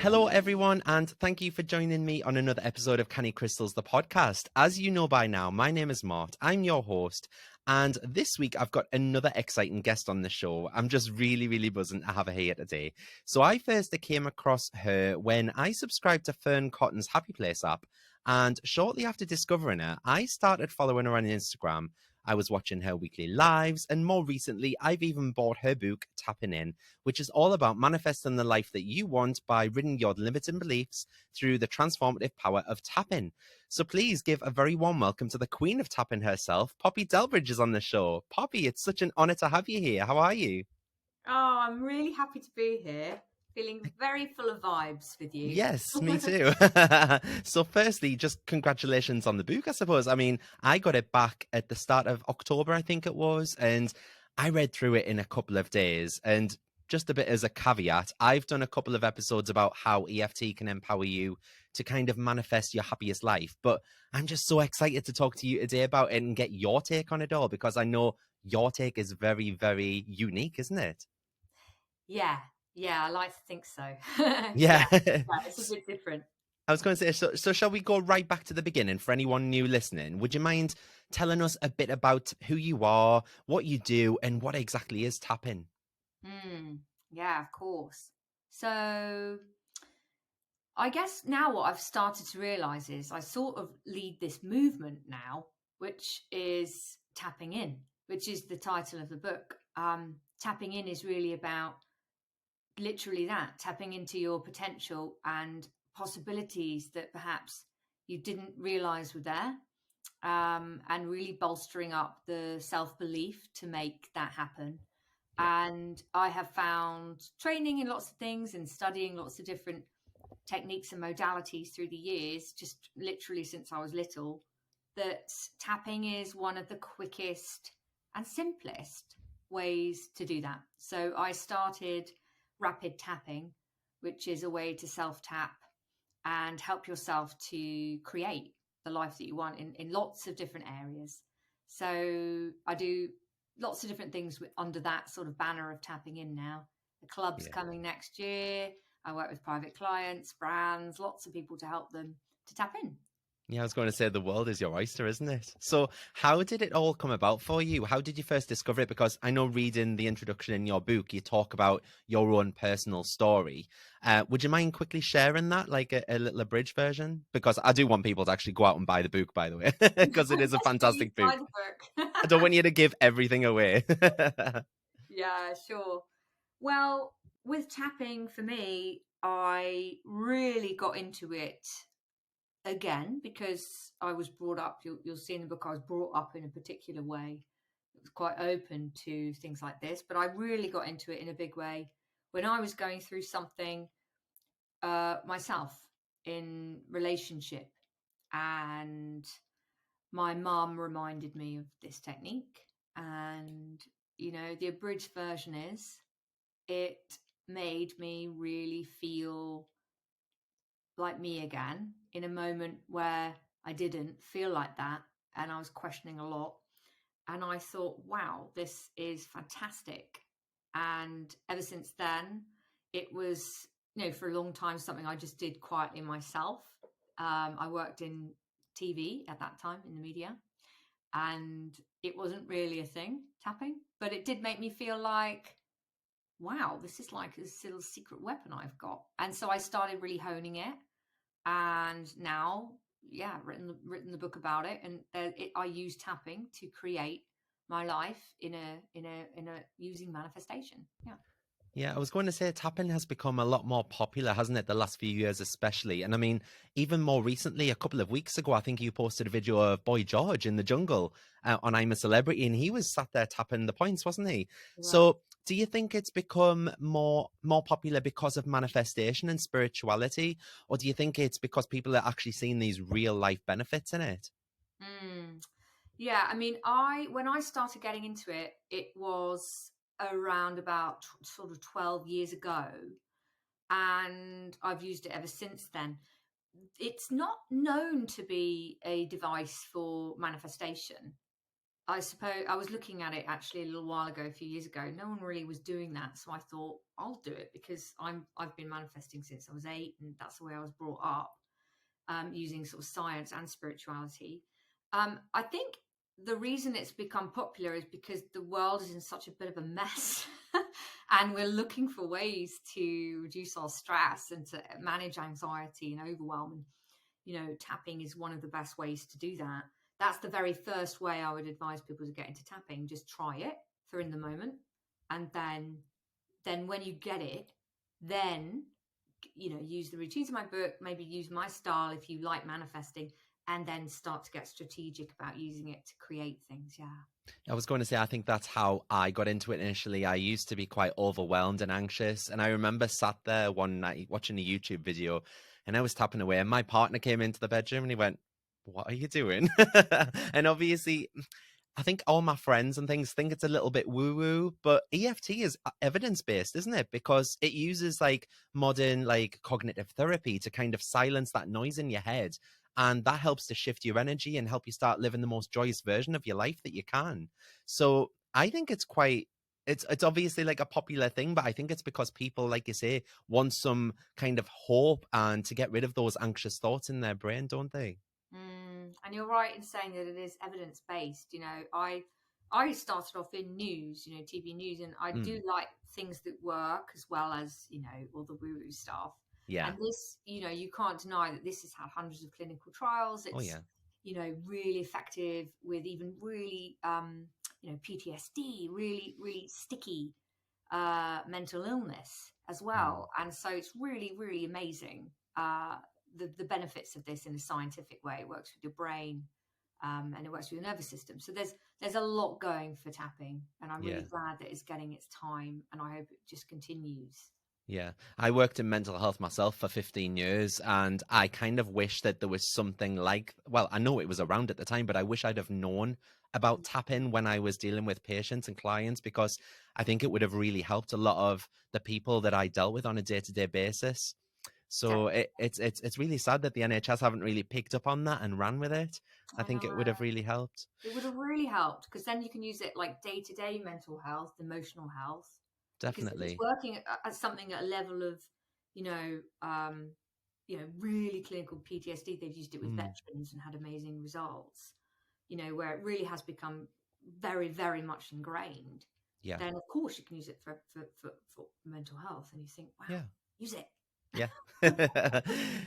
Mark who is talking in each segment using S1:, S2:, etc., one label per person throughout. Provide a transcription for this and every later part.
S1: Hello, everyone, and thank you for joining me on another episode of Canny Crystals, the podcast. As you know by now, my name is Mart. I'm your host, and this week I've got another exciting guest on the show. I'm just really buzzing to have her here today. So I first came across her when I subscribed to Fern Cotton's Happy Place app, and shortly after discovering her, I started following her on Instagram. I was watching her weekly lives, and more recently, I've even bought her book, Tapping In, which is all about manifesting the life that you want by ridding your limiting beliefs through the transformative power of tapping. So please give a very warm welcome to the queen of tapping herself. Poppy Delbridge is on the show. Poppy, it's such an honor to have you here. How are you?
S2: Oh, I'm really happy to be here. Feeling very full of vibes with you.
S1: Yes, me too. So firstly, just congratulations on the book, I suppose. I mean, I got it back at the start of October, I think it was, and I read through it in a couple of days. And just a bit as a caveat, I've done a couple of episodes about how EFT can empower you to kind of manifest your happiest life. But I'm just so excited to talk to you today about it and get your take on it all, because I know your take is very unique, isn't it?
S2: Yeah, I like to think so.
S1: Yeah.
S2: It's a bit different.
S1: I was going to say, so shall we go right back to the beginning for anyone new listening? Would you mind telling us a bit about who you are, what you do, and what exactly is tapping?
S2: Yeah, of course. So I guess now what I've started to realize is I sort of lead this movement now, which is tapping in, which is the title of the book. Tapping in is really about literally that, tapping into your potential and possibilities that perhaps you didn't realize were there, and really bolstering up the self-belief to make that happen.
S1: Yeah.
S2: And I have found training in lots of things and studying lots of different techniques and modalities through the years, just literally since I was little, that tapping is one of the quickest and simplest ways to do that. So I started rapid tapping, which is a way to self tap and help yourself to create the life that you want in lots of different areas. So I do lots of different things under that sort of banner of tapping in now. The club's
S1: Yeah.
S2: coming next year. I work with private clients, brands, lots of people to help them to tap in.
S1: Yeah, I was going to say the world is your oyster, isn't it? So how did it all come about for you? How did you first discover it? Because I know reading the introduction in your book, you talk about your own personal story. Would you mind quickly sharing that, like a little abridged version? Because I do want people to actually go out and buy the book, by the way, because it is a
S2: Yes, please
S1: fantastic
S2: buy
S1: book.
S2: the book.
S1: I don't want you to give everything away.
S2: Yeah, sure. Well, with tapping for me, I really got into it again because I was brought up. You'll see in the book I was brought up in a particular way. It was quite open to things like this, but I really got into it in a big way when I was going through something myself in relationship, and my mum reminded me of this technique. And the abridged version is it made me really feel like me again in a moment where I didn't feel like that, and I was questioning a lot. And I thought, wow, this is fantastic. And ever since then, it was, for a long time, something I just did quietly myself. I worked in TV at that time, in the media, and it wasn't really a thing, tapping, but it did make me feel like, wow, this is like this little secret weapon I've got. And so I started really honing it, and now, yeah, written the book about it, and I use tapping to create my life in a using manifestation. Yeah.
S1: Yeah, I was going to say tapping has become a lot more popular, hasn't it, the last few years especially? And I mean, even more recently, a couple of weeks ago, I think you posted a video of Boy George in the jungle on I'm a Celebrity, and he was sat there tapping the points, wasn't he?
S2: Right.
S1: So do you think it's become more popular because of manifestation and spirituality, or do you think it's because people are actually seeing these real life benefits in it?
S2: Mm. Yeah, I mean, I when I started getting into it, it was around about sort of 12 years ago, and I've used it ever since then. It's not known to be a device for manifestation. I suppose I was looking at it actually a little while ago, a few years ago. No one really was doing that, so I thought I'll do it because I've been manifesting since I was 8, and that's the way I was brought up, using sort of science and spirituality. I think the reason it's become popular is because the world is in such a bit of a mess, and we're looking for ways to reduce our stress and to manage anxiety and overwhelm. Tapping is one of the best ways to do that. That's the very first way I would advise people to get into tapping. Just try it for in the moment, and then when you get it, then use the routines of my book, maybe use my style if you like manifesting, and then start to get strategic about using it to create things. Yeah.
S1: I was going to say, I think that's how I got into it initially. I used to be quite overwhelmed and anxious. And I remember sat there one night watching a YouTube video and I was tapping away. And my partner came into the bedroom and he went, "What are you doing?" And obviously, I think all my friends and things think it's a little bit woo woo, but EFT is evidence based, isn't it? Because it uses like modern, like cognitive therapy to kind of silence that noise in your head. And that helps to shift your energy and help you start living the most joyous version of your life that you can. So I think it's quite, it's obviously like a popular thing, but I think it's because people, like you say, want some kind of hope and to get rid of those anxious thoughts in their brain, don't they?
S2: And you're right in saying that it is evidence based. I started off in news, TV news, and I
S1: Mm,
S2: do like things that work as well as all the woo woo stuff.
S1: yeah.
S2: And this, you can't deny that this has had hundreds of clinical trials.
S1: Oh,
S2: It's
S1: yeah.
S2: really effective with even really PTSD, really really sticky mental illness as
S1: Mm,
S2: well. And so it's really, really amazing, the benefits of this in a scientific way. It works with your brain, and it works with your nervous system. So there's a lot going for tapping, and I'm
S1: yeah.
S2: really glad that it's getting its time, and I hope it just continues.
S1: Yeah. I worked in mental health myself for 15 years and I kind of wish that there was something like, well, I know it was around at the time, but I wish I'd have known about tapping when I was dealing with patients and clients because I think it would have really helped a lot of the people that I dealt with on a day-to-day basis. So
S2: Definitely.
S1: it's really sad that the NHS haven't really picked up on that and ran with it. I
S2: I know.
S1: think it would have really helped.
S2: It would have really helped because then you can use it like day to day mental health, emotional health, because if it's
S1: Definitely.
S2: working at something at a level of, you know, um, really clinical PTSD. They've used it with
S1: Mm,
S2: veterans and had amazing results. Where it really has become very, very much ingrained.
S1: yeah.
S2: Then of course you can use it for mental health, and you think, wow,
S1: Yeah.
S2: use it.
S1: Yeah.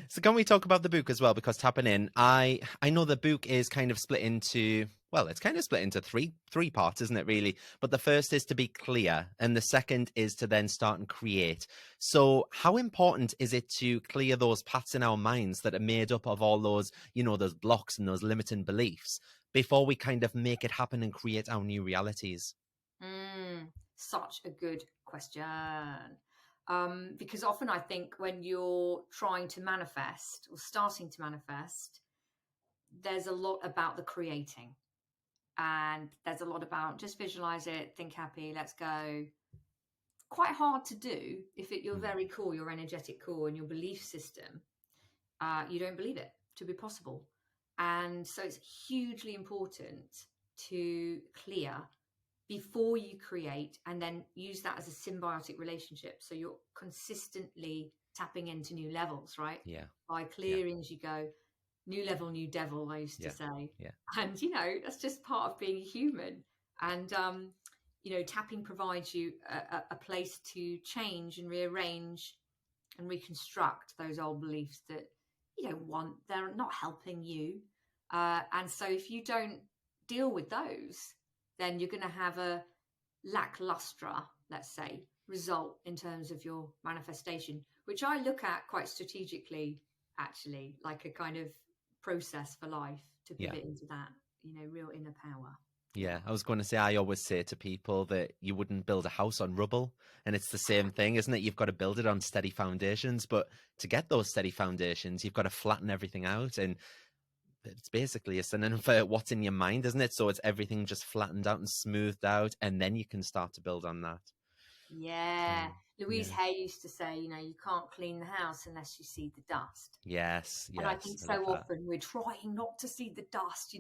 S1: So can we talk about the book as well? Because tapping in, I know the book is kind of split into, well, it's kind of split into three parts, isn't it, really? But the first is to be clear, and the second is to then start and create. So how important is it to clear those paths in our minds that are made up of all those, those blocks and those limiting beliefs before we kind of make it happen and create our new realities?
S2: Such a good question. Because often I think when you're trying to manifest or starting to manifest, there's a lot about the creating, and there's a lot about just visualize it, think happy, let's go. Quite hard to do if your
S1: Mm,
S2: very core, your energetic core, and your belief system, you don't believe it to be possible. And so it's hugely important to clear before you create, and then use that as a symbiotic relationship. So you're consistently tapping into new levels, right?
S1: yeah.
S2: By
S1: Yeah.
S2: clearing as you go. New level, new devil, I used to
S1: Yeah.
S2: say.
S1: Yeah.
S2: And, that's just part of being human. And, tapping provides you a place to change and rearrange and reconstruct those old beliefs that you don't want. They're not helping you. And so if you don't deal with those, then you're going to have a lackluster, let's say, result in terms of your manifestation, which I look at quite strategically, actually, like a kind of process for life to
S1: Yeah.
S2: pivot into that, real inner power. Yeah.
S1: Yeah, I was going to say, I always say to people that you wouldn't build a house on rubble. And it's the same thing, isn't it? You've got to build it on steady foundations. But to get those steady foundations, you've got to flatten everything out. And it's basically a synonym for what's in your mind, isn't it? So it's everything just flattened out and smoothed out. And then you can start to build on that.
S2: Yeah.
S1: Mm,
S2: Louise
S1: yeah.
S2: Hay used to say, you can't clean the house unless you see the dust.
S1: Yes,
S2: And I
S1: yes,
S2: think
S1: I love
S2: so
S1: that.
S2: often we're trying not to see the dust.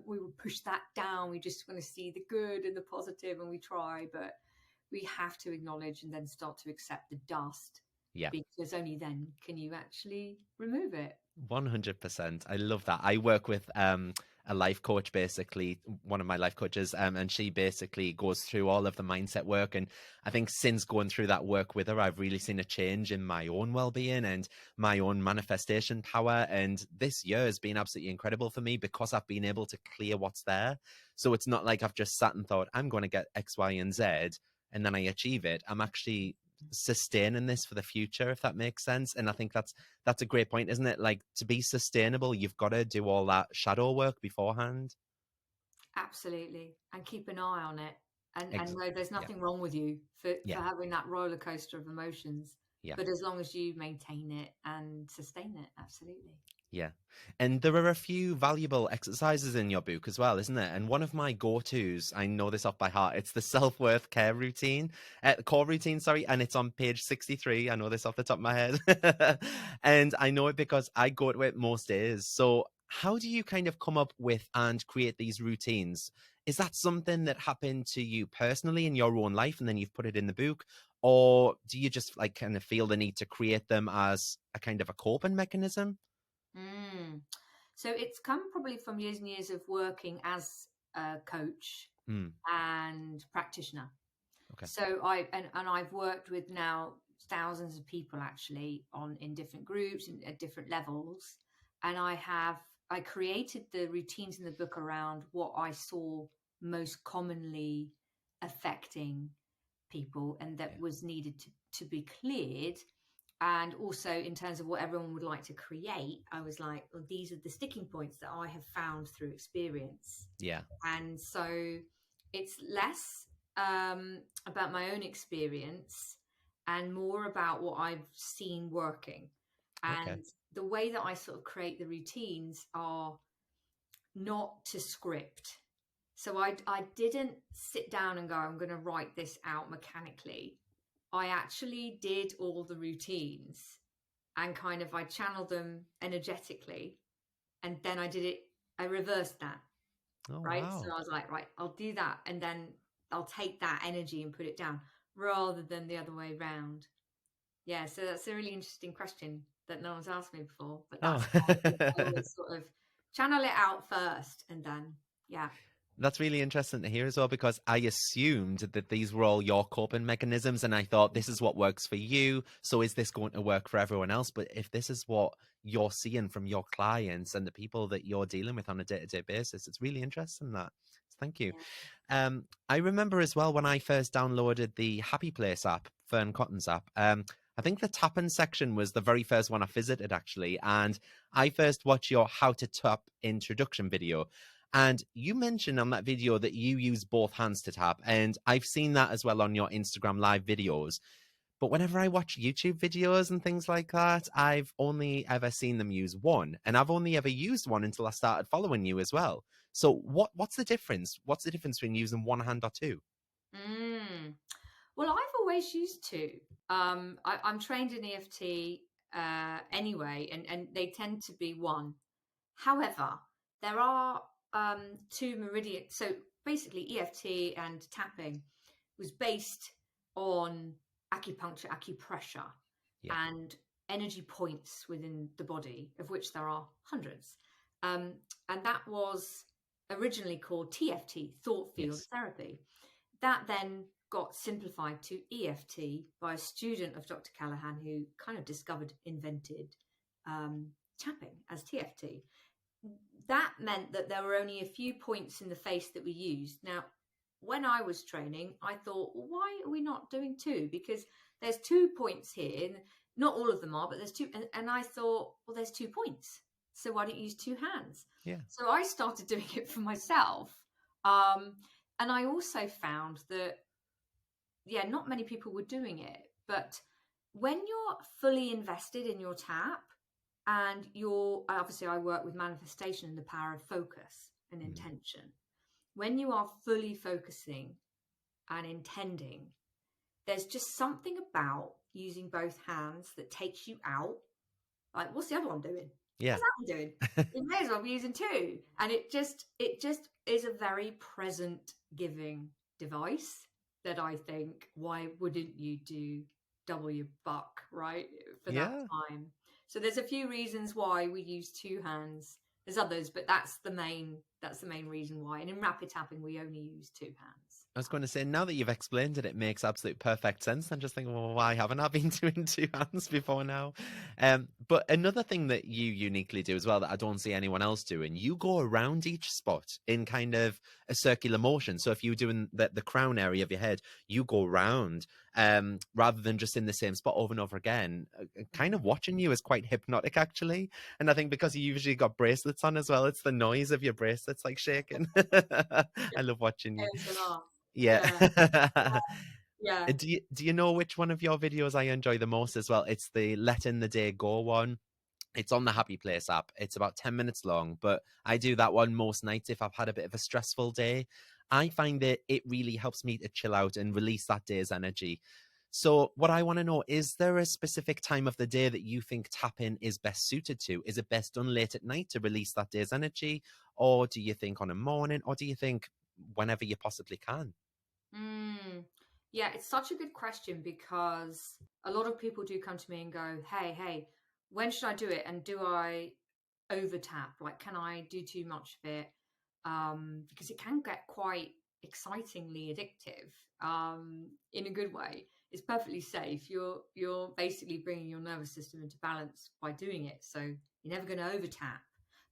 S2: We will push that down. We just want to see the good and the positive, and we try, but we have to acknowledge and then start to accept the dust,
S1: Yeah.
S2: because only then can you actually remove it.
S1: 100%. I love that. I work with a life coach, basically, one of my life coaches, and she basically goes through all of the mindset work. And I think since going through that work with her, I've really seen a change in my own well-being and my own manifestation power. And this year has been absolutely incredible for me because I've been able to clear what's there. So it's not like I've just sat and thought, I'm going to get X, Y, and Z, and then I achieve it. I'm actually sustaining this for the future, if that makes sense. And I think that's a great point, isn't it? Like, to be sustainable, you've got to do all that shadow work beforehand.
S2: Absolutely. And keep an eye on it. And
S1: Ex-
S2: know there's
S1: yeah,
S2: nothing wrong with you for
S1: yeah,
S2: having that roller coaster of emotions.
S1: yeah,
S2: But as long as you maintain it and sustain it, absolutely.
S1: yeah. And there are a few valuable exercises in your book as well, isn't there? And one of my go-tos, I know this off by heart, it's the self-worth care routine, core routine, sorry, and it's on page 63. I know this off the top of my head. And I know it because I go to it most days. So how do you kind of come up with and create these routines? Is that something that happened to you personally in your own life and then you've put it in the book? Or do you just like kind of feel the need to create them as a kind of a coping mechanism?
S2: Mm. So it's come probably from years and years of working as a coach
S1: Hmm.
S2: and practitioner.
S1: Okay.
S2: So and I've worked with now thousands of people actually on in different groups and at different levels. And I created the routines in the book around what I saw most commonly affecting people and that
S1: Yeah.
S2: was needed to be cleared. And also in terms of what everyone would like to create, I was like, well, these are the sticking points that I have found through experience.
S1: Yeah.
S2: And so it's less about my own experience and more about what I've seen working.
S1: Okay.
S2: And the way that I sort of create the routines are not to script. So I didn't sit down and go, I'm going to write this out mechanically. I actually did all the routines and kind of I channeled them energetically. And then I reversed that,
S1: Oh,
S2: right? So
S1: wow.
S2: I was like, right, I'll do that. And then I'll take that energy and put it down rather than the other way around. Yeah. So that's a really interesting question that no one's asked me before. But
S1: Oh.
S2: that's how I did. I always sort of channel it out first and then, yeah.
S1: That's really interesting to hear as well, because I assumed that these were all your coping mechanisms and I thought this is what works for you. So is this going to work for everyone else? But if this is what you're seeing from your clients and the people that you're dealing with on a day-to-day basis, it's really interesting that. Thank you.
S2: Yeah.
S1: I remember as well when I first downloaded the Happy Place app, Fern Cotton's app. I think the tapping section was the very first one I visited actually, and I first watched your How to Tap introduction video. And you mentioned on that video that you use both hands to tap, and I've seen that as well on your Instagram live videos. But whenever I watch YouTube videos and things like that, I've only ever seen them use one, and I've only ever used one until I started following you as well. So what's the difference? What's the difference between using one hand or two?
S2: Mm. Well, I've always used two. I'm trained in EFT anyway, and they tend to be one. However, there are two meridian. So basically, EFT and tapping was based on acupuncture, acupressure,
S1: Yeah.
S2: and energy points within the body, of which there are hundreds. Um, and that was originally called TFT, thought field
S1: Yes.
S2: therapy. That then got simplified to EFT by a student of Dr. Callahan who kind of invented tapping as TFT. That meant that there were only a few points in the face that we used. Now, when I was training, I thought, well, why are we not doing two? Because there's 2 points here. Not all of them are, but there's two. And I thought, well, there's 2 points. So why don't you use two hands?
S1: Yeah.
S2: So I started doing it for myself. Um, and I also found that, yeah, not many people were doing it. But when you're fully invested in your tap, and you're obviously, I work with manifestation and the power of focus and
S1: Mm.
S2: intention. When you are fully focusing and intending, there's just something about using both hands that takes you out. Like, what's the other one doing?
S1: Yeah.
S2: What's that one doing? You may as well be using two. And it just is a very present giving device that I think, why wouldn't you do double your buck, right? For that
S1: Yeah.
S2: time. So there's a few reasons why we use two hands. There's others, but that's the main reason why. And in rapid tapping, we only use two hands.
S1: I was going to say, now that you've explained it, it makes absolute perfect sense. I'm just thinking, well, why haven't I been doing two hands before now? But another thing that you uniquely do as well that I don't see anyone else doing, you go around each spot in kind of a circular motion. So if you're doing the crown area of your head, you go round rather than just in the same spot over and over again. Kind of watching you is quite hypnotic, actually. And I think because you usually got bracelets on as well, it's the noise of your bracelets like shaking. I love watching you.
S2: ASMR.
S1: Yeah.
S2: Yeah. Yeah.
S1: Do you know which one of your videos I enjoy the most as well? It's the Letting the Day Go one. It's on the Happy Place app. It's about 10 minutes long, but I do that one most nights if I've had a bit of a stressful day. I find that it really helps me to chill out and release that day's energy. So what I want to know, is there a specific time of the day that you think tapping is best suited to? Is it best done late at night to release that day's energy? Or do you think on a morning? Or do you think whenever you possibly can?
S2: Mm. Yeah, it's such a good question because a lot of people do come to me and go, hey, when should I do it? And do I over tap? Like, can I do too much of it? Because it can get quite excitingly addictive in a good way. It's perfectly safe. You're basically bringing your nervous system into balance by doing it. So you're never going to over tap.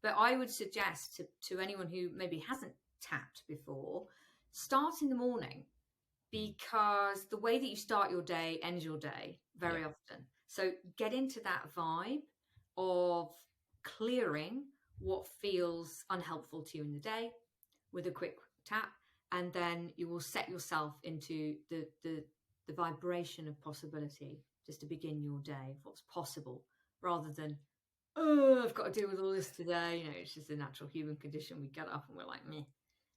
S2: But I would suggest to anyone who maybe hasn't tapped before, start in the morning, because the way that you start your day ends your day
S1: Yeah.
S2: very often. So get into that vibe of clearing what feels unhelpful to you in the day with a quick tap, and then you will set yourself into the vibration of possibility just to begin your day of what's possible, rather than, oh, I've got to deal with all this today. You know, it's just a natural human condition. We get up and we're like, meh.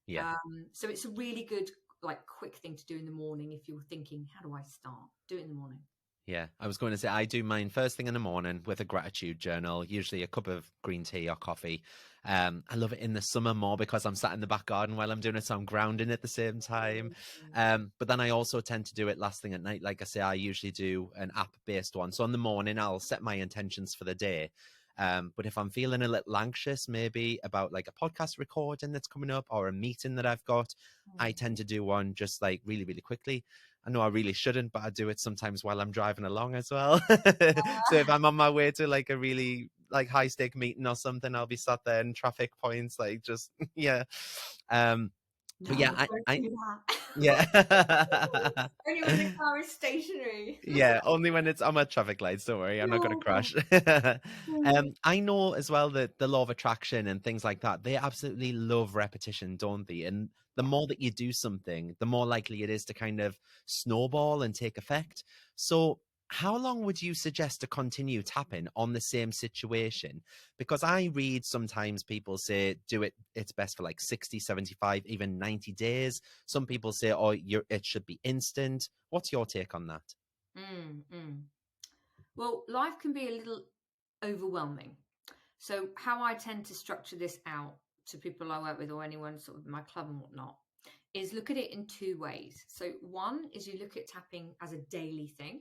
S1: Yeah.
S2: So it's a really good, like, quick thing to do in the morning if you're thinking, how do I start? Do it in the morning.
S1: Yeah, I was going to say I do mine first thing in the morning with a gratitude journal, usually a cup of green tea or coffee. I love it in the summer more because I'm sat in the back garden while I'm doing it, so I'm grounding at the same time. But then I also tend to do it last thing at night. Like I say, I usually do an app-based one. So in the morning, I'll set my intentions for the day. But if I'm feeling a little anxious, maybe about like a podcast recording that's coming up or a meeting that I've got, I tend to do one just like really, really quickly. I know I really shouldn't, but I do it sometimes while I'm driving along as well. So if I'm on my way to like a really like high stake meeting or something, I'll be sat there in traffic points, like just yeah. But yeah,
S2: No, don't
S1: I
S2: do that.
S1: yeah.
S2: Only when the car is stationary.
S1: Yeah, only when it's on my traffic lights. Don't worry, I'm not going to
S2: No.
S1: crash. I know as well that the law of attraction and things like that, they absolutely love repetition, don't they? And the more that you do something, the more likely it is to kind of snowball and take effect. So how long would you suggest to continue tapping on the same situation? Because I read sometimes people say do it, it's best for like 60, 75, even 90 days. Some people say, oh, it should be instant. What's your take on that?
S2: Well, life can be a little overwhelming. So how I tend to structure this out to people I work with, or anyone sort of in my club and whatnot, is look at it in two ways. So one is you look at tapping as a daily thing,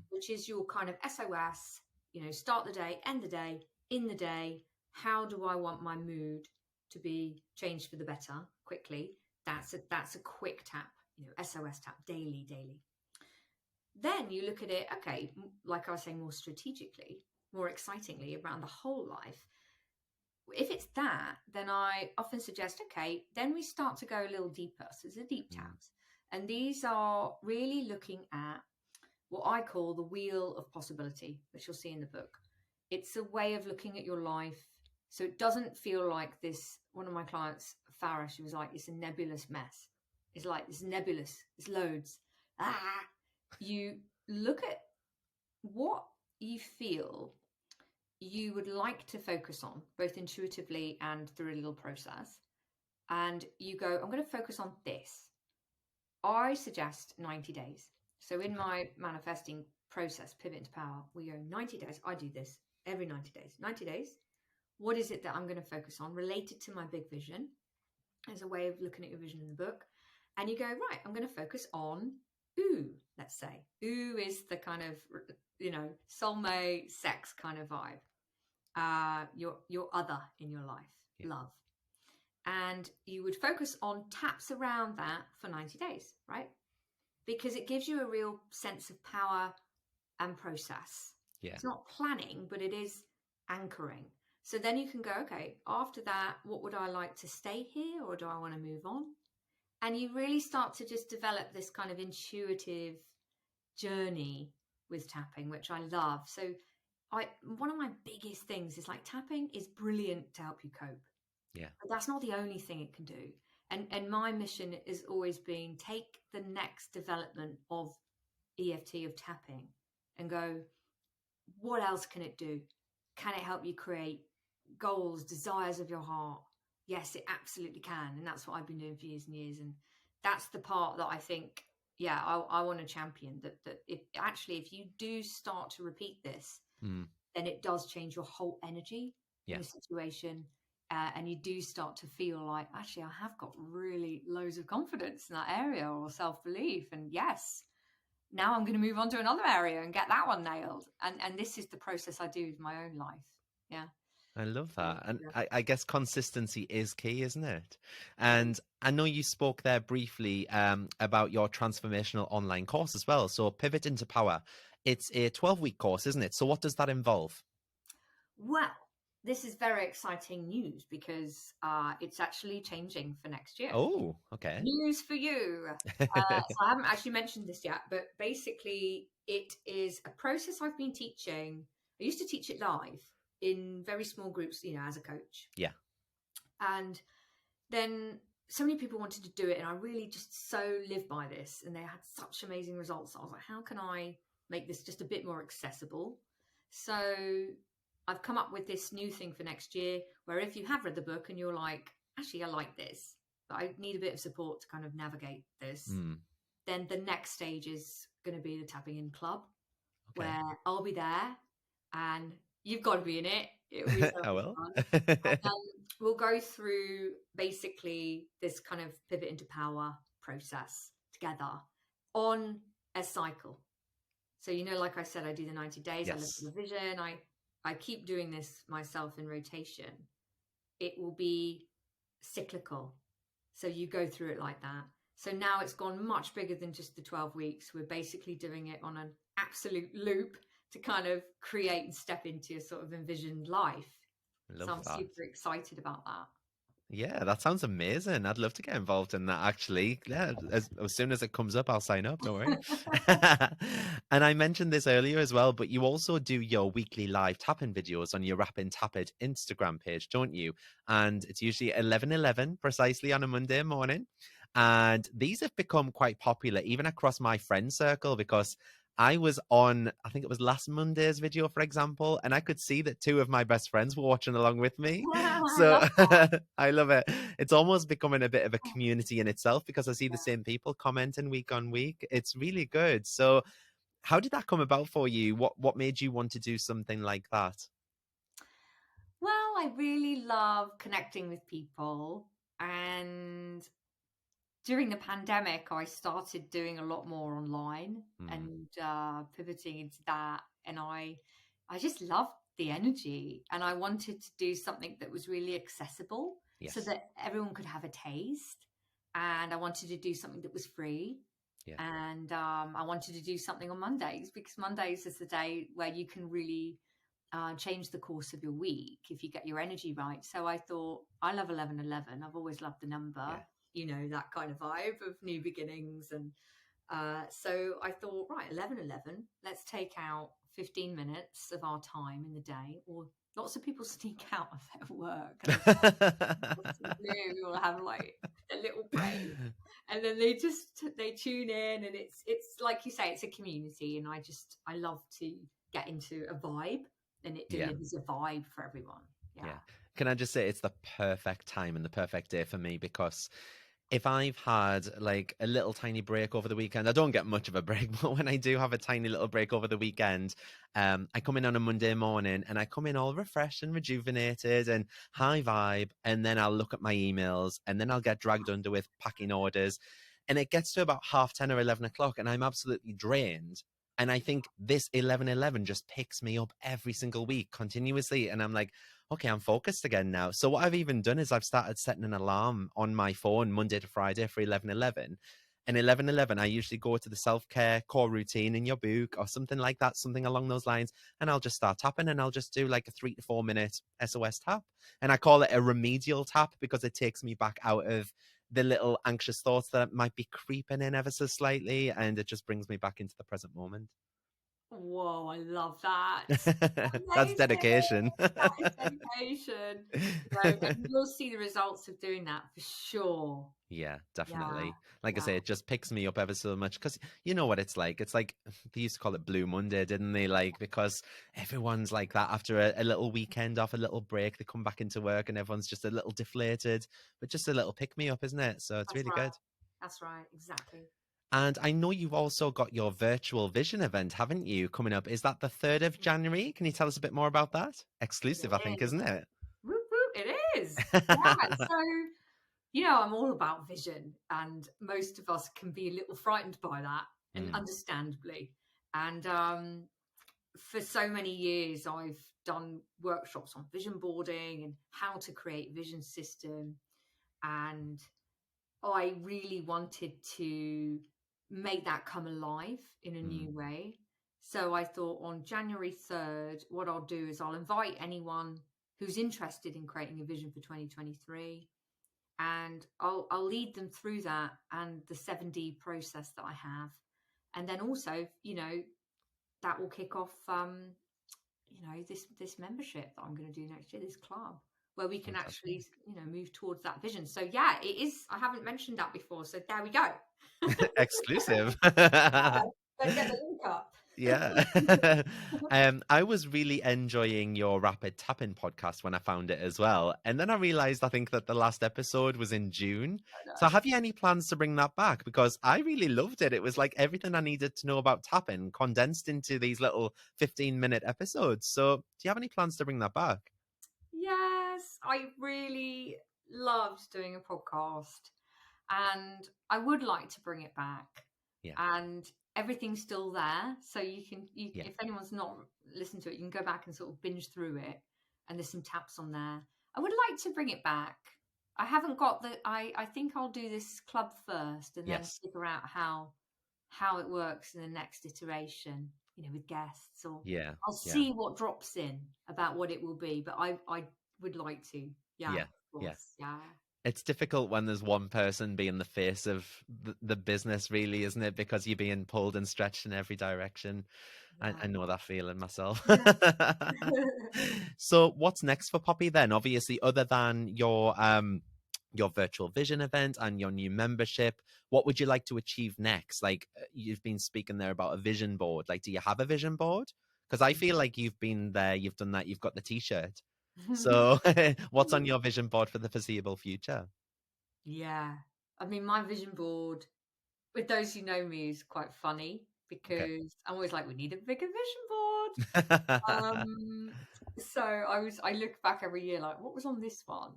S2: which is your kind of SOS, you know, start the day, end the day, in the day. How do I want my mood to be changed for the better quickly? That's a quick tap, you know, SOS tap, daily. Then you look at it, okay, like I was saying, more strategically, more excitingly, around the whole life. If it's that, then I often suggest, okay, then we start to go a little deeper. So it's a deep taps. And these are really looking at what I call the wheel of possibility, which you'll see in the book. It's a way of looking at your life so it doesn't feel like this. One of my clients, Farah, she was like, it's a nebulous mess. It's like, it's nebulous, it's loads. You look at what you feel you would like to focus on, both intuitively and through a little process. And you go, I'm going to focus on this. I suggest 90 days. So in my manifesting process, Pivot into Power, we go 90 days. I do this every 90 days. 90 days. What is it that I'm going to focus on related to my big vision? As a way of looking at your vision in the book. And you go, right, I'm going to focus on ooh, let's say. Ooh is the kind of, soulmate, sex kind of vibe. Your other in your life, love. And you would focus on taps around that for 90 days, right? Because it gives you a real sense of power and process.
S1: Yeah.
S2: It's not planning, but it is anchoring. So then you can go, okay, after that, what would I like to stay here, or do I want to move on? And you really start to just develop this kind of intuitive journey with tapping, which I love. So one of my biggest things is like tapping is brilliant to help you cope.
S1: Yeah.
S2: But that's not the only thing it can do. And my mission has always been take the next development of EFT, of tapping, and go, what else can it do? Can it help you create goals, desires of your heart? Yes, it absolutely can. And that's what I've been doing for years and years. And that's the part that I think, I want to champion, that if you do start to repeat this, then it does change your whole energy in the situation. And you do start to feel like, actually, I have got really loads of confidence in that area, or self-belief. And yes, now I'm going to move on to another area and get that one nailed. And this is the process I do with my own life. Yeah.
S1: I love that. And I guess consistency is key, isn't it? And I know you spoke there briefly about your transformational online course as well. So Pivot into Power, it's a 12-week course, isn't it? So what does that involve? Well,
S2: this is very exciting news, because it's actually changing for next year.
S1: Oh, okay.
S2: News for you. So I haven't actually mentioned this yet, but basically it is a process I've been teaching. I used to teach it live in very small groups, as a coach.
S1: Yeah.
S2: And then so many people wanted to do it, and I really just so live by this, and they had such amazing results. I was like, how can I make this just a bit more accessible? So I've come up with this new thing for next year, where if you have read the book and you're like, actually, I like this, but I need a bit of support to kind of navigate this, then the next stage is going to be the Tapping In Club, where I'll be there, and you've got to be in it. It'll be so
S1: I will.
S2: fun. And we'll go through basically this kind of pivot into power process together on a cycle. So, like I said, I do the 90 days. I look at the vision. I keep doing this myself in rotation. It will be cyclical. So you go through it like that. So now it's gone much bigger than just the 12 weeks. We're basically doing it on an absolute loop to kind of create and step into a sort of envisioned life. So I'm super excited about that.
S1: Yeah, that sounds amazing. I'd love to get involved in that, actually. Yeah, as soon as it comes up, I'll sign up. Don't worry. And I mentioned this earlier as well, but you also do your weekly live tapping videos on your Rappin' Tap It Instagram page, don't you? And it's usually 11:11 precisely on a Monday morning. And these have become quite popular, even across my friend circle, because I was on, I think it was last Monday's video, for example, and I could see that 2 of my best friends were watching along with me. So I love it. It's almost becoming a bit of a community in itself, because I see the same people commenting week on week. It's really good. So how did that come about for you? What made you want to do something like that?
S2: Well, I really love connecting with people, and during the pandemic, I started doing a lot more online and pivoting into that. And I just loved the energy, and I wanted to do something that was really accessible so that everyone could have a taste. And I wanted to do something that was free. Yeah. And I wanted to do something on Mondays, because Mondays is the day where you can really change the course of your week if you get your energy right. So I thought, I love 11:11. I've always loved the number. Yeah. That kind of vibe of new beginnings. And so I thought, right, 11:11, let's take out 15 minutes of our time in the day. Or lots of people sneak out of their work. We all have like a little break, and then they tune in, and it's like you say, it's a community, and I love to get into a vibe, and it delivers a vibe for everyone. Yeah.
S1: Can I just say, it's the perfect time and the perfect day for me, because if I've had like a little tiny break over the weekend, I don't get much of a break, but when I do have a tiny little break over the weekend, I come in on a Monday morning and I come in all refreshed and rejuvenated and high vibe. And then I'll look at my emails and then I'll get dragged under with packing orders. And it gets to about 10:30 or 11 o'clock and I'm absolutely drained. And I think this 11:11 just picks me up every single week continuously. And I'm like, okay, I'm focused again now. So what I've even done is I've started setting an alarm on my phone Monday to Friday for 11:11. And 11:11, I usually go to the self-care core routine in your book or something like that, something along those lines. And I'll just start tapping and I'll just do like a 3 to 4 minute SOS tap. And I call it a remedial tap because it takes me back out of the little anxious thoughts that might be creeping in ever so slightly. And it just brings me back into the present moment.
S2: Whoa, I love that.
S1: That's
S2: Amazing.
S1: dedication.
S2: That is dedication. No, and you'll see the results of doing that for sure.
S1: Yeah,
S2: Yeah,
S1: definitely. Like I
S2: yeah,
S1: say, it just picks me up ever so much because you know what it's like. It's like they used to call it Blue Monday, didn't they? Like because everyone's like that after a little weekend off, a little break, they come back into work and everyone's just a little deflated, but just a little pick me up, isn't it? So it's
S2: that's
S1: really
S2: right.
S1: good.
S2: That's right. Exactly.
S1: And I know you've also got your virtual vision event, haven't you, coming up? Is that the 3rd of January? Can you tell us a bit more about that? Exclusive, I think,
S2: It is.
S1: isn't it?
S2: Whoop, whoop, it is. Yeah. So, I'm all about vision, and most of us can be a little frightened by that, and
S1: Mm,
S2: understandably. And for so many years, I've done workshops on vision boarding and how to create vision system. And I really wanted to make that come alive in a
S1: mm,
S2: new way. So I thought on January 3rd, what I'll do is I'll invite anyone who's interested in creating a vision for 2023, and I'll lead them through that and the 7D process that I have. And then also, that will kick off this membership that I'm going to do next year, this club where we can
S1: fantastic.
S2: actually move towards that vision. So yeah, it is. I haven't mentioned that before, so there we go.
S1: Exclusive.
S2: Better get the link up.
S1: Yeah. I was really enjoying your rapid tapping podcast when I found it as well. And then I realized I think that the last episode was in June.
S2: I
S1: So
S2: know.
S1: have you any plans to bring that back? Because I really loved it. It was like everything I needed to know about tapping condensed into these little 15-minute episodes. So do you have any plans to bring that back?
S2: Yes, I really loved doing a podcast, and I would like to bring it back.
S1: Yeah.
S2: And everything's still there, so
S1: Yeah.
S2: if anyone's not listened to it, you can go back and sort of binge through it. And there's some taps on there. I would like to bring it back. I haven't got the. I think I'll do this club first, and then
S1: Yes.
S2: figure out how it works in the next iteration. With guests, or
S1: Yeah.
S2: I'll
S1: Yeah.
S2: see what drops in about what it will be. But I would like to. Yeah,
S1: Yeah.
S2: of
S1: Yeah.
S2: course. Yeah.
S1: It's difficult when there's one person being the face of the business, really, isn't it? Because you're being pulled and stretched in every direction. I
S2: Yeah.
S1: know that feeling myself.
S2: Yeah.
S1: So, what's next for Poppy then? Obviously, other than your virtual vision event and your new membership, what would you like to achieve next? Like you've been speaking there about a vision board. Like, do you have a vision board? Because I feel like you've been there, you've done that, you've got the t-shirt. So, what's on your vision board for the foreseeable future?
S2: Yeah. I mean, my vision board, with those who know me, is quite funny
S1: Okay.
S2: because I'm always like, we need a bigger vision board. So I look back every year like, what was on this one?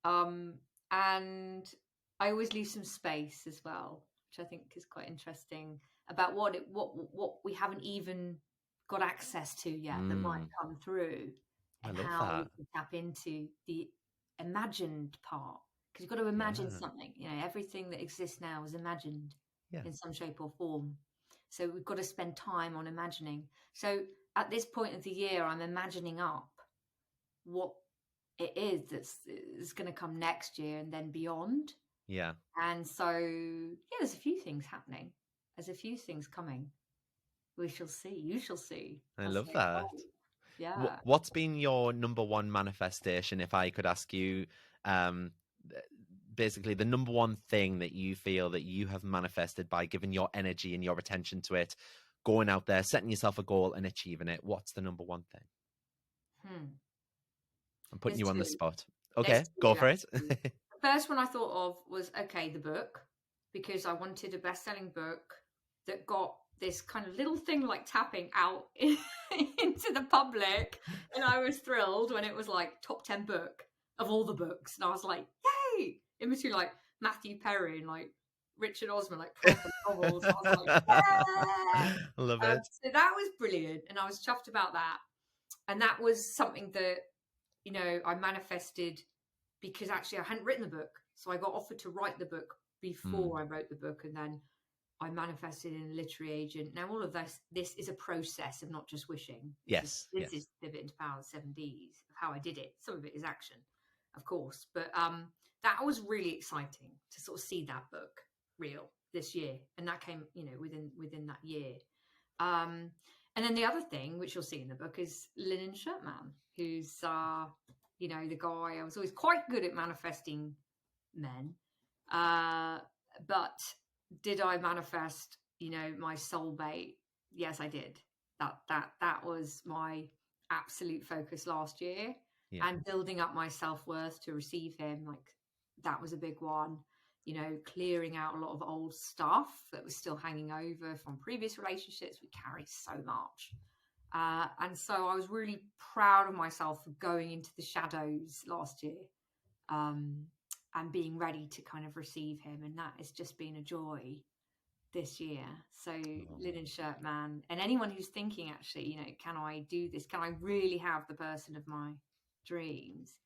S2: Um, and I always leave some space as well, which I think is quite interesting about what we haven't even got access to yet that might
S1: Mm,
S2: come through,
S1: I
S2: and
S1: love
S2: how we
S1: that.
S2: can tap into the imagined part, because you've got to imagine
S1: Yeah.
S2: something. Everything that exists now is imagined
S1: Yeah.
S2: in some shape or form. So we've got to spend time on imagining. So at this point of the year, I'm imagining up what it is going to come next year and then beyond.
S1: Yeah.
S2: And so, yeah, there's a few things happening. There's a few things coming. We shall see. You shall see.
S1: I
S2: I'll
S1: love
S2: say,
S1: that.
S2: oh, yeah.
S1: What's been your number one manifestation, if I could ask you, um, th- basically the number one thing that you feel that you have manifested by giving your energy and your attention to it, going out there, setting yourself a goal and achieving it? What's the number one thing?
S2: Hmm.
S1: I'm putting
S2: There's
S1: you on the
S2: two.
S1: spot.
S2: There's
S1: Okay,
S2: two
S1: go for it.
S2: actually. first one I thought of was, okay, the book, because I wanted a best-selling book that got this kind of little thing like tapping out into the public. And I was thrilled when it was like top 10 book of all the books. And I was like, yay! In between like Matthew Perry and like Richard Osman, like proper novels. I was like, yeah!
S1: Love it.
S2: So that was brilliant. And I was chuffed about that. And that was something that, you know, I manifested because actually I hadn't written the book. So I got offered to write the book before I wrote the book. And then I manifested in a literary agent. Now, all of this is a process of not just wishing. This is Pivot into Power, the 7 Ds of how I did it. Some of it is action, of course. But that was really exciting to sort of see that book real this year. And that came, you know, within that year. And then the other thing, which you'll see in the book, is Linen Shirt Man, who's, you know, the guy. I was always quite good at manifesting men. But did I manifest, you know, my soulmate? Yes, I did. That was my absolute focus last year. Yeah. And building up my self-worth to receive him, like that was a big one. You know, clearing out a lot of old stuff that was still hanging over from previous relationships. We carry so much. And so I was really proud of myself for going into the shadows last year. And being ready to kind of receive him. And that has just been a joy this year. So Linen Shirt Man, and anyone who's thinking, actually, you know, can I do this? Can I really have the person of my dreams?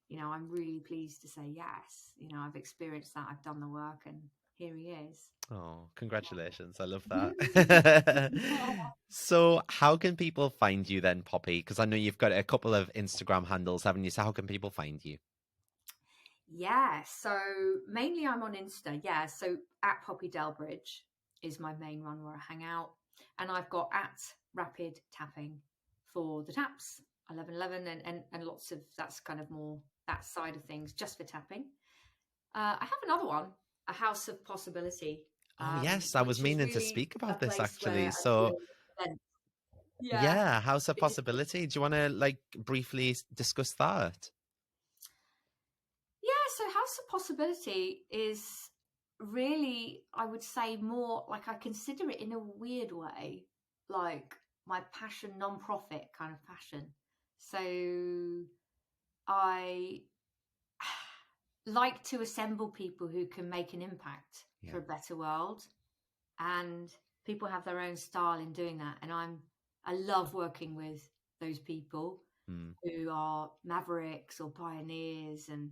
S2: You know, I'm really pleased to say yes. You know, I've experienced that. I've done the work, and here he is.
S1: Oh, congratulations. I love that. So how can people find you then, Poppy? Because I know you've got a couple of Instagram handles, haven't you? So how can people find you?
S2: Yeah, so mainly I'm on Insta. Yeah, so at Poppy Delbridge is my main one where I hang out. And I've got at Rapid Tapping for the taps, 1111, and lots of, that's kind of more that side of things, just for tapping. I have another one, a House of Possibility.
S1: Oh, yes, I was meaning to speak about this actually. So, yeah, House of Possibility. Do you want to like briefly discuss that?
S2: So House of Possibility is really, I would say, more like, I consider it in a weird way, like my passion, non-profit kind of passion. So I like to assemble people who can make an impact for a better world, and people have their own style in doing that. And I love working with those people who are mavericks or pioneers, and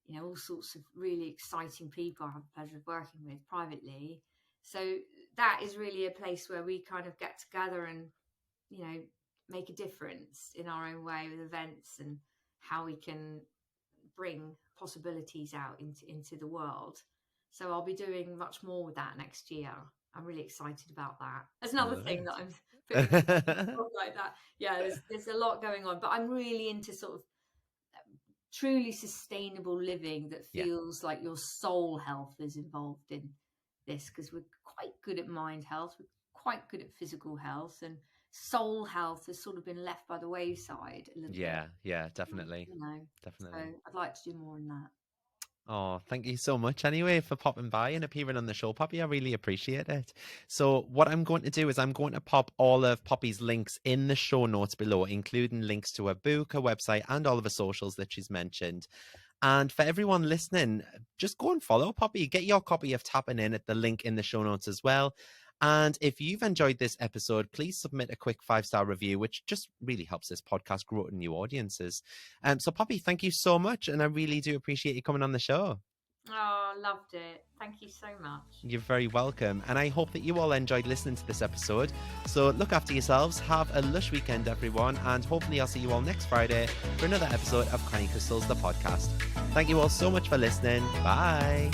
S2: you know, all sorts of really exciting people I have the pleasure of working with privately. So that is really a place where we kind of get together and, you know, make a difference in our own way with events and how we can bring possibilities out into the world. So I'll be doing much more with that next year. I'm really excited about that. There's another thing that I'm putting like that. Yeah, there's a lot going on, but I'm really into sort of truly sustainable living that feels like your soul health is involved in this, because we're quite good at mind health, we're quite good at physical health, and soul health has sort of been left by the wayside a little bit.
S1: Yeah, definitely.
S2: You know,
S1: definitely.
S2: So I'd like to do more in that.
S1: Oh, thank you so much anyway for popping by and appearing on the show, Poppy. I really appreciate it. So what I'm going to do is I'm going to pop all of Poppy's links in the show notes below, including links to her book, her website, and all of her socials that she's mentioned. And for everyone listening, just go and follow Poppy. Get your copy of Tapping In at the link in the show notes as well. And if you've enjoyed this episode, please submit a quick 5-star review, which just really helps this podcast grow to new audiences. So, Poppy, thank you so much. And I really do appreciate you coming on the show.
S2: Oh, loved it. Thank you so much.
S1: You're very welcome. And I hope that you all enjoyed listening to this episode. So look after yourselves. Have a lush weekend, everyone. And hopefully I'll see you all next Friday for another episode of Canny Crystals, the podcast. Thank you all so much for listening. Bye.